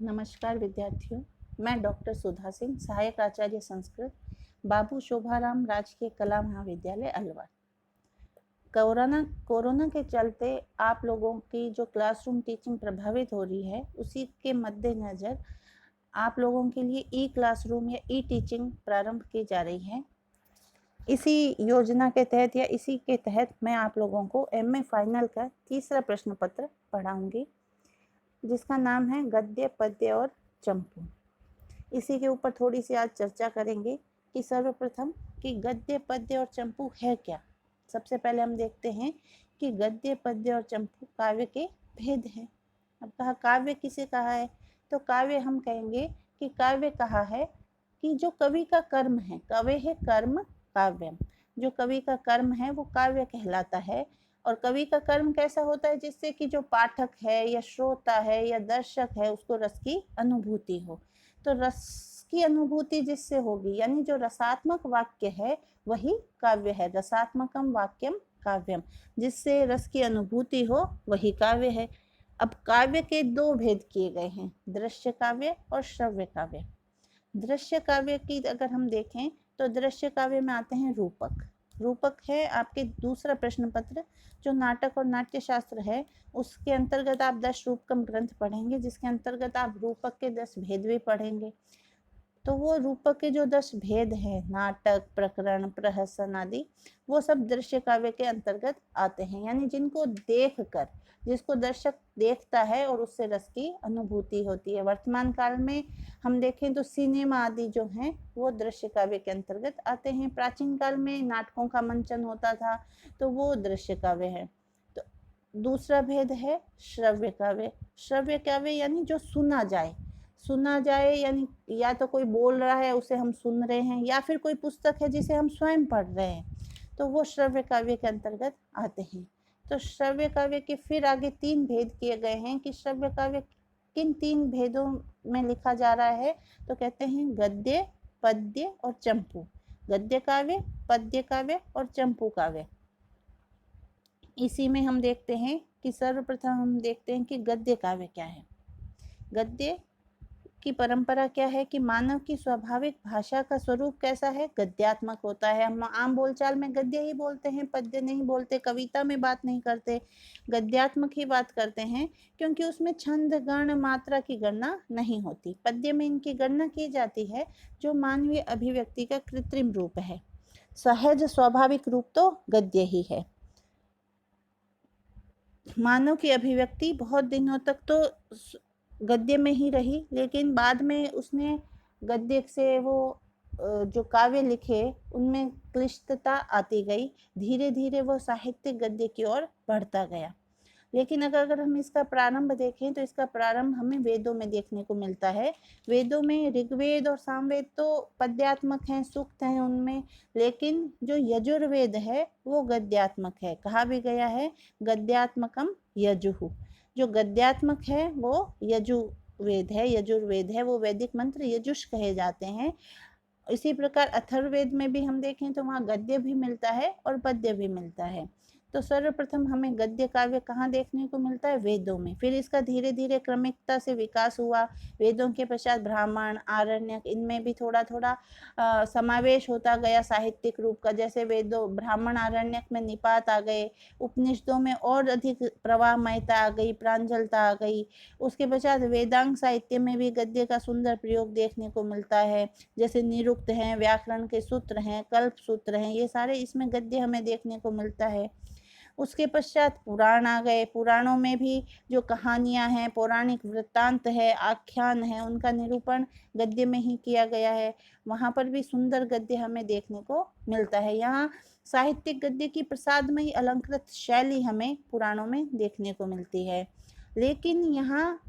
नमस्कार विद्यार्थियों, मैं डॉक्टर सुधा सिंह, सहायक आचार्य संस्कृत, बाबू शोभाराम राजकीय कला महाविद्यालय अलवर। कोरोना के चलते आप लोगों की जो क्लासरूम टीचिंग प्रभावित हो रही है, उसी के मद्देनज़र आप लोगों के लिए ई क्लासरूम या ई टीचिंग प्रारंभ की जा रही है। इसी योजना के तहत या इसी के तहत मैं आप लोगों को MA फाइनल का तीसरा प्रश्न पत्र पढ़ाऊंगी, जिसका नाम है गद्य, पद्य और चंपू। इसी के ऊपर थोड़ी सी आज चर्चा करेंगे कि सर्वप्रथम कि गद्य, पद्य और चंपू है क्या। सबसे पहले हम देखते हैं कि गद्य, पद्य और चंपू काव्य के भेद हैं। अब कहा काव्य किसे कहा है, तो काव्य हम कहेंगे कि काव्य कहा है कि जो कवि का कर्म है, कवि है कर्म काव्यम, जो कवि का कर्म है वो काव्य कहलाता है। और कवि का कर्म कैसा होता है, जिससे कि जो पाठक है या श्रोता है या दर्शक है उसको रस की अनुभूति हो। तो रस की अनुभूति जिससे होगी, यानी जो रसात्मक वाक्य है वही काव्य है। रसात्मकम वाक्यम काव्यम, जिससे रस की अनुभूति हो वही काव्य है। अब काव्य के दो भेद किए गए हैं, दृश्य काव्य और श्रव्य काव्य। दृश्य काव्य की अगर हम देखें तो दृश्य काव्य में आते हैं रूपक। रूपक है आपके दूसरा प्रश्न पत्र, जो नाटक और नाट्य शास्त्र है, उसके अंतर्गत आप 10 रूपकम ग्रंथ पढ़ेंगे, जिसके अंतर्गत आप रूपक के 10 भेद भी पढ़ेंगे। तो वो रूपक के जो 10 भेद हैं, नाटक, प्रकरण, प्रहसन आदि, वो सब दृश्य काव्य के अंतर्गत आते हैं। यानी जिनको देख कर, जिसको दर्शक देखता है और उससे रस की अनुभूति होती है। वर्तमान काल में हम देखें तो सिनेमा आदि जो हैं वो दृश्य काव्य के अंतर्गत आते हैं। प्राचीन काल में नाटकों का मंचन होता था तो वो दृश्य काव्य है। तो दूसरा भेद है श्रव्य काव्य। श्रव्य काव्य यानी जो सुना जाए, सुना जाए यानी या तो कोई बोल रहा है उसे हम सुन रहे हैं, या फिर कोई पुस्तक है जिसे हम स्वयं पढ़ रहे हैं, तो वो श्रव्य काव्य के अंतर्गत आते हैं। तो श्रव्य काव्य के फिर आगे 3 भेद किए गए हैं कि श्रव्य काव्य किन 3 भेदों में लिखा जा रहा है, तो कहते हैं गद्य, पद्य और चंपू। गद्य काव्य, पद्य काव्य और चंपू काव्य। इसी में हम देखते हैं कि सर्वप्रथम हम देखते हैं कि गद्य काव्य क्या है। गद्य की परंपरा क्या है कि मानव की स्वाभाविक भाषा का स्वरूप कैसा है, गद्यात्मक होता है। हम आम बोलचाल में गद्य ही बोलते हैं, पद्य नहीं बोलते, कविता में बात नहीं करते, गद्यात्मक ही बात करते हैं, क्योंकि उसमें छंद, गण, मात्रा की गणना नहीं होती। पद्य में इनकी गणना की जाती है, जो मानवीय अभिव्यक्ति का कृत्रिम रूप है। सहज स्वाभाविक रूप तो गद्य ही है। मानव की अभिव्यक्ति बहुत दिनों तक तो गद्य में ही रही, लेकिन बाद में उसने गद्य से वो जो काव्य लिखे उनमें क्लिष्टता आती गई। धीरे धीरे वो साहित्यिक गद्य की ओर बढ़ता गया। लेकिन अगर हम इसका प्रारंभ देखें तो इसका प्रारंभ हमें वेदों में देखने को मिलता है। वेदों में ऋग्वेद और सामवेद तो पद्यात्मक हैं, सूक्त हैं उनमें, लेकिन जो यजुर्वेद है वो गद्यात्मक है। कहा भी गया है गद्यात्मकम यजुः। जो गद्यात्मक है वो यजुर्वेद है, यजुर्वेद है, वो वैदिक मंत्र यजुष कहे जाते हैं। इसी प्रकार अथर्ववेद में भी हम देखें तो वहाँ गद्य भी मिलता है और पद्य भी मिलता है। तो सर्वप्रथम हमें गद्य काव्य कहाँ देखने को मिलता है, वेदों में। फिर इसका धीरे धीरे क्रमिकता से विकास हुआ। वेदों के पश्चात ब्राह्मण, आरण्यक, इनमें भी थोड़ा थोड़ा समावेश होता गया साहित्यिक रूप का। जैसे वेदों, ब्राह्मण, आरण्यक में निपात आ गए, उपनिषदों में और अधिक प्रवाहमयता आ गई, प्रांजलता आ गई। उसके पश्चात वेदांग साहित्य में भी गद्य का सुंदर प्रयोग देखने को मिलता है। जैसे निरुक्त हैं, व्याकरण के सूत्र हैं, कल्प सूत्र हैं, ये सारे इसमें गद्य हमें देखने को मिलता है। उसके पश्चात पुराण आ गए। पुराणों में भी जो कहानियां हैं, पौराणिक वृत्तांत है, आख्यान है, उनका निरूपण गद्य में ही किया गया है। वहाँ पर भी सुंदर गद्य हमें देखने को मिलता है। यहाँ साहित्यिक गद्य की प्रसादमयी अलंकृत शैली हमें पुराणों में देखने को मिलती है। लेकिन यहाँ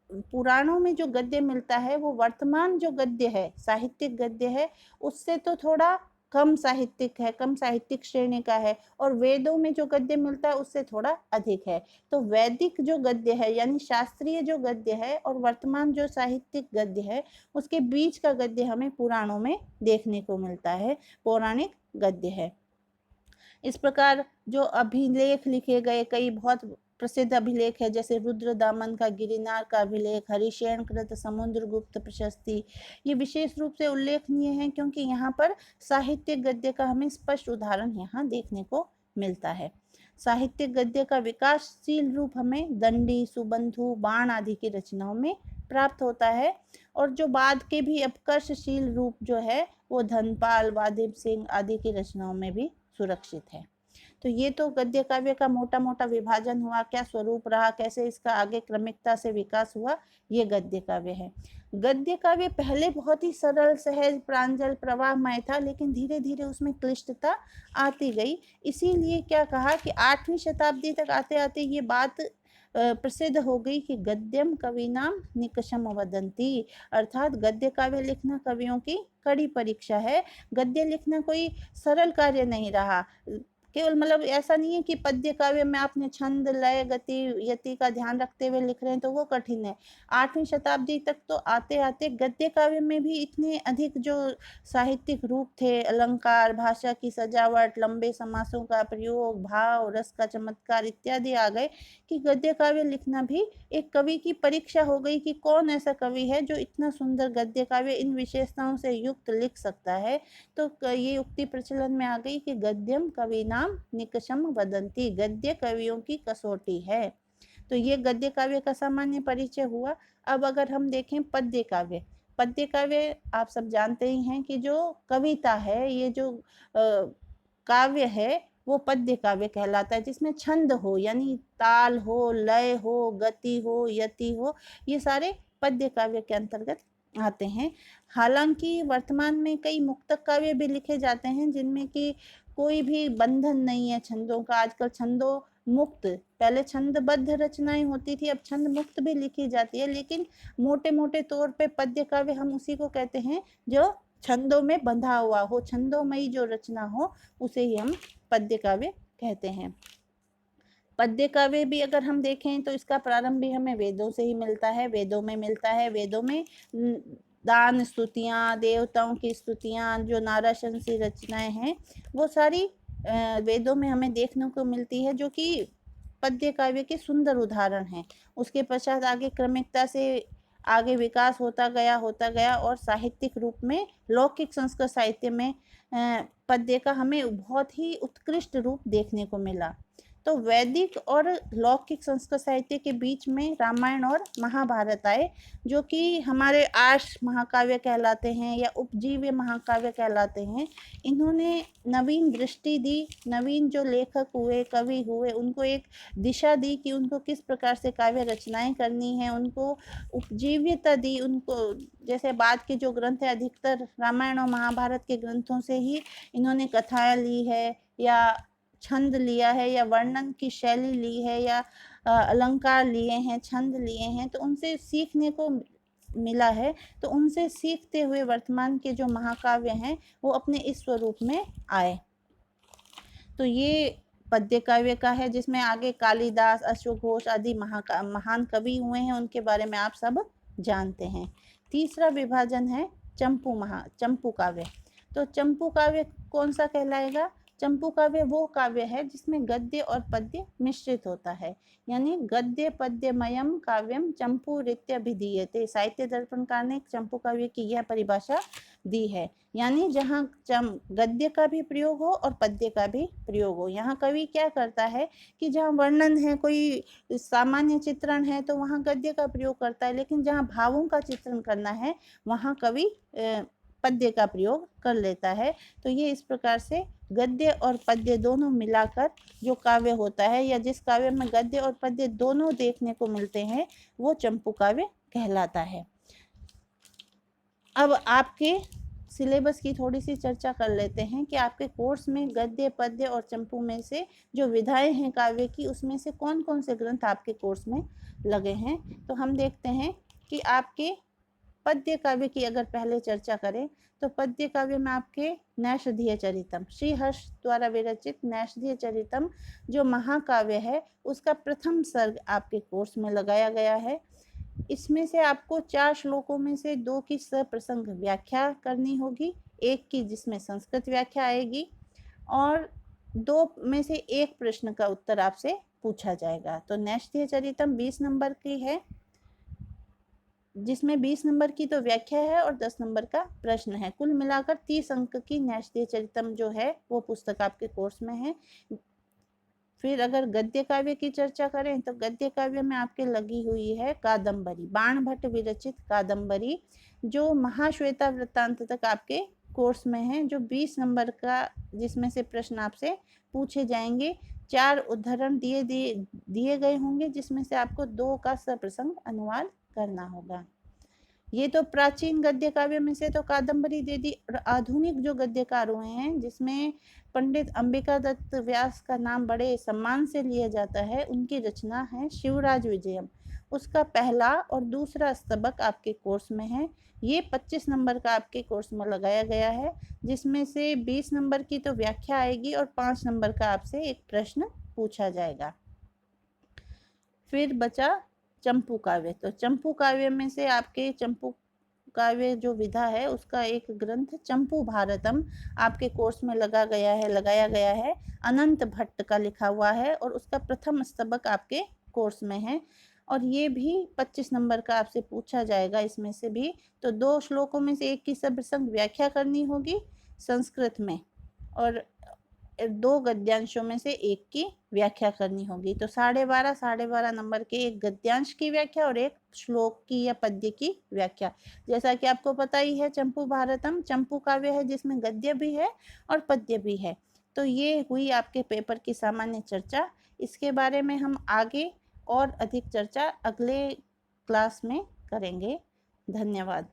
पुराणों में जो गद्य मिलता है वो वर्तमान जो गद्य है, साहित्यिक गद्य है, उससे तो थोड़ा कम साहित्यिक है, कम साहित्यिक श्रेणी का है। और वेदों में जो गद्य मिलता है उससे थोड़ा अधिक है। तो वैदिक जो गद्य है यानी शास्त्रीय जो गद्य है और वर्तमान जो साहित्यिक गद्य है, उसके बीच का गद्य हमें पुराणों में देखने को मिलता है, पौराणिक गद्य है। इस प्रकार जो अभिलेख लिखे गए, कई बहुत प्रसिद्ध अभिलेख है, जैसे रुद्रदामन का गिरिनार का अभिलेख, हरिशयन कृत समुद्रगुप्त प्रशस्ति, ये विशेष रूप से उल्लेखनीय है क्योंकि यहाँ पर साहित्यिक गद्य का हमें स्पष्ट उदाहरण यहाँ देखने को मिलता है। साहित्यिक गद्य का विकासशील रूप हमें दंडी, सुबंधु, बाण आदि की रचनाओं में प्राप्त होता है, और जो बाद के भी अपकर्षशील रूप जो है वो धनपाल, वादिम सिंह आदि की रचनाओं में भी सुरक्षित है। तो ये तो गद्य काव्य का मोटा मोटा विभाजन हुआ, क्या स्वरूप रहा, कैसे इसका आगे क्रमिकता से विकास हुआ, ये गद्य काव्य है। गद्य काव्य पहले बहुत ही सरल, सहज, प्रांजल, प्रवाहमय था, लेकिन धीरे धीरे उसमें क्लिष्टता आती गई। इसीलिए क्या कहा कि 8वीं शताब्दी तक आते आते ये बात प्रसिद्ध हो गई कि गद्यम कविनाम निकषम वदंती, अर्थात गद्य काव्य लिखना कवियों की कड़ी परीक्षा है। गद्य लिखना कोई सरल कार्य नहीं रहा। केवल मतलब ऐसा नहीं है कि पद्य काव्य में आपने छंद, लय, गति, यति का ध्यान रखते हुए लिख रहे हैं तो वो कठिन है। 8वीं शताब्दी तक तो आते आते गद्य काव्य में भी इतने अधिक जो साहित्यिक रूप थे, अलंकार, भाषा की सजावट, लंबे समासों का प्रयोग, भाव रस का चमत्कार इत्यादि आ गए कि गद्य काव्य लिखना भी एक कवि की परीक्षा हो गई कि कौन ऐसा कवि है जो इतना सुंदर गद्य काव्य इन विशेषताओं से युक्त लिख सकता है। तो ये उक्ति प्रचलन में आ गई कि गद्यम कविनाम निकषम वदंती, गद्य कवियों की कसौटी है। तो ये गद्य काव्य का सामान्य परिचय हुआ। अब अगर हम देखें पद्य काव्य, पद्य काव्य आप सब जानते ही हैं कि जो कविता है, ये जो काव्य है वो पद्य काव्य कहलाता है, जिसमें छंद हो, यानी ताल हो, लय हो, गति हो, यति हो, ये सारे पद्य काव्य के अंतर्गत आते हैं। हालांकि वर्तमान में कई मुक्तक काव्य भी लिखे जाते हैं जिनमें कि कोई भी बंधन नहीं है छंदों का। आजकल छंदों मुक्त, पहले छंदबद्ध रचनाएं होती थी, अब छंद मुक्त भी लिखी जाती है, लेकिन मोटे मोटे तौर पे पद्य काव्य हम उसी को कहते हैं जो छंदों में बंधा हुआ हो, छंदोमयी जो रचना हो, उसे ही हम पद्य काव्य कहते हैं। पद्य काव्य भी अगर हम देखें तो इसका प्रारंभ भी हमें वेदों से ही मिलता है, वेदों में मिलता है। वेदों में दान स्तुतियाँ, देवताओं की स्तुतियाँ, जो नाराशंसी रचनाएं हैं, वो सारी वेदों में हमें देखने को मिलती है, जो कि पद्य काव्य के सुंदर उदाहरण हैं। उसके पश्चात आगे क्रमिकता से आगे विकास होता गया और साहित्यिक रूप में लौकिक संस्कृत साहित्य में पद्य का हमें बहुत ही उत्कृष्ट रूप देखने को मिला। तो वैदिक और लौकिक संस्कृत साहित्य के बीच में रामायण और महाभारत आए, जो कि हमारे आर्ष महाकाव्य कहलाते हैं या उपजीव्य महाकाव्य कहलाते हैं। इन्होंने नवीन दृष्टि दी, नवीन जो लेखक हुए, कवि हुए, उनको एक दिशा दी कि उनको किस प्रकार से काव्य रचनाएं करनी है, उनको उपजीव्यता दी। उनको जैसे बाद के जो ग्रंथ है, अधिकतर रामायण और महाभारत के ग्रंथों से ही इन्होंने कथाएं ली है, या छंद लिया है, या वर्णन की शैली ली है, या अलंकार लिए हैं, छंद लिए हैं, तो उनसे सीखने को मिला है। तो उनसे सीखते हुए वर्तमान के जो महाकाव्य हैं वो अपने इस स्वरूप में आए। तो ये पद्य काव्य का है, जिसमें आगे कालिदास, अश्वघोष आदि महान कवि हुए हैं, उनके बारे में आप सब जानते हैं। तीसरा विभाजन है चंपू काव्य। तो चंपू काव्य कौन सा कहलाएगा? चंपू काव्य वो काव्य है जिसमें गद्य और पद्य मिश्रित होता है, यानी गद्य पद्यमयम काव्यम चंपू रीत्यभिधीयते। साहित्य दर्पणकार ने चंपू काव्य की यह परिभाषा दी है, यानी जहाँ गद्य का भी प्रयोग हो और पद्य का भी प्रयोग हो। यहाँ कवि क्या करता है कि जहाँ वर्णन है, कोई सामान्य चित्रण है, तो वहाँ गद्य का प्रयोग करता है, लेकिन जहाँ भावों का चित्रण करना है वहाँ कवि पद्य का प्रयोग कर लेता है। तो ये इस प्रकार से गद्य और पद्य दोनों मिलाकर जो काव्य होता है, या जिस काव्य में गद्य और पद्य दोनों देखने को मिलते हैं, वो चंपू काव्य कहलाता है। अब आपके सिलेबस की थोड़ी सी चर्चा कर लेते हैं कि आपके कोर्स में गद्य, पद्य और चंपू में से जो विधाएं हैं काव्य की, उसमें से कौन कौन से ग्रंथ आपके कोर्स में लगे हैं। तो हम देखते हैं कि आपके पद्य काव्य की अगर पहले चर्चा करें तो पद्य काव्य में आपके नैषधीय चरितम, श्री हर्ष द्वारा विरचित नैषधीय चरितम जो महाकाव्य है, उसका प्रथम सर्ग आपके कोर्स में लगाया गया है। इसमें से आपको 4 श्लोकों में से 2 की सप्रसंग व्याख्या करनी होगी, 1 की जिसमें संस्कृत व्याख्या आएगी, और 2 में से 1 प्रश्न का उत्तर आपसे पूछा जाएगा। तो नैष्ठीय चरितम 20 नंबर की है, जिसमें 20 नंबर की तो व्याख्या है और 10 नंबर का प्रश्न है। कुल मिलाकर 30 अंक की नैष्ठीय चरितम जो है वो पुस्तक आपके कोर्स में है। फिर अगर गद्य काव्य की चर्चा करें तो गद्य काव्य में आपके लगी हुई है कादम्बरी, बाण भट्ट विरचित कादम्बरी, जो महाश्वेता वृत्तांत तक आपके कोर्स में है, जो 20 नंबर का, जिसमें से प्रश्न आपसे पूछे जाएंगे। 4 उदाहरण दिए गए होंगे, जिसमें से आपको 2 का सप्रसंग अनुवाद करना होगा। ये तो प्राचीन गद्य काव्य में से तो कादम्बरी दे दी। और आधुनिक जो गद्यकार हुए हैं, जिसमें पंडित अंबिका दत्त व्यास का नाम बड़े सम्मान से लिया जाता है, उनकी रचना है शिवराज विजयम। उसका पहला और दूसरा स्तबक आपके कोर्स में है। ये 25 नंबर का आपके कोर्स में लगाया गया है, जिसमें से 20 नंबर की तो व्याख्या आएगी और 5 नंबर का आपसे एक प्रश्न पूछा जाएगा। फिर बचा चंपू काव्य। तो चंपू काव्य में से आपके चंपू काव्य जो विधा है उसका एक ग्रंथ चंपू भारतम आपके कोर्स में लगाया गया है। अनंत भट्ट का लिखा हुआ है और उसका प्रथम स्तबक आपके कोर्स में है, और ये भी 25 नंबर का आपसे पूछा जाएगा इसमें से भी। तो 2 श्लोकों में से एक की सप्रसंग व्याख्या करनी होगी संस्कृत में, और 2 गद्यांशों में से एक की व्याख्या करनी होगी। तो 12.5 नंबर के एक गद्यांश की व्याख्या और एक श्लोक की या पद्य की व्याख्या। जैसा कि आपको पता ही है, चंपू भारतम चंपू काव्य है, जिसमें गद्य भी है और पद्य भी है। तो ये हुई आपके पेपर की सामान्य चर्चा। इसके बारे में हम आगे और अधिक चर्चा अगले क्लास में करेंगे। धन्यवाद।